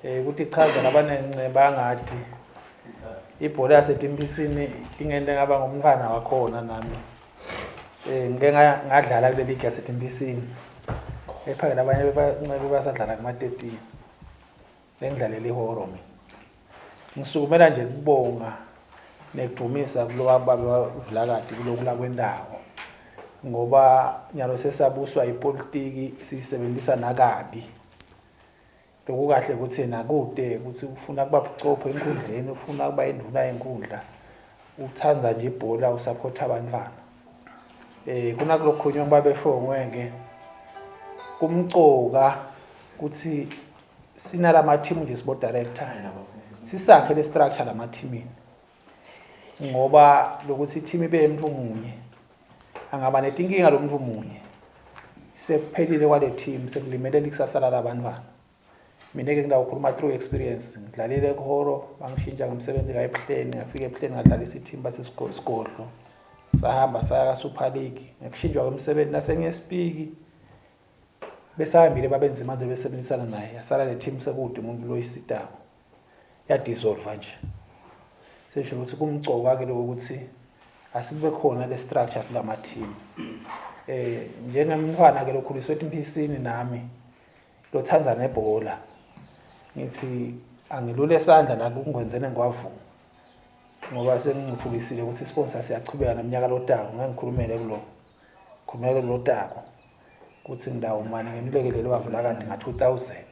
ukuthi ichaza labanenqe bangathi ibhola yaseTimpisini ingente ngaba ngumfana wakhona nami. Ngike ngadlala kule league yaseTimpisini. Ephake labanye bebanqebe basadlala kuma-13. Lengidlalela ihoro mina. Ngisukumela nje ukubonga nekudumisa kulowa babe wavulakade kulokula kwendawo. Ngoba nyalo sesabuswa ipolitiki sisebenzisa nakabi. Lokhu kahle ukuthi nakude ukuthi ufuna kuba bucopho enkundleni, ufuna kuba induna yenkundla, uthanza nje ibhola usupport abantwana. Kuna kulokhunye babesho ngeke kumcoka ukuthi sinalama team nje sport director sisakhe le structure lama teamini. Ngoba lokuthi team ibe umuntu munye angaba netinkinga lo muntu munye sekuphelile kwale team sekulimele likusasa labantwana. Mina ke ngidawukhuluma through experience ngidlalile eHoro bangishintsha ngomsebenzi la eBuhleni ngafika eBuhleni ngadlalisa i-team bathi Sigodlo sahamba saya ka-Super League ngikushintshwa komsebenzi nasengiyespeak besahambile babenza manje besebenzisana naye yasala le team sekude umuntu lo isitawo ya dissolve nje sesho ukuthi kumcoka ke lokuthi asibe khona le structure kulama team njengemntwana ke lokhuliswe eTimpisini nami lothanza nebhola ngithi angilule esandla la kungwenzene ngwavuma ngoba sengifukisile ukuthi sponsor siyachubeka neminyaka lotako ngangikhulumele kulo khulumele lotako ukuthi ngidawo manje ngimlekelele wavula kanti nga 2000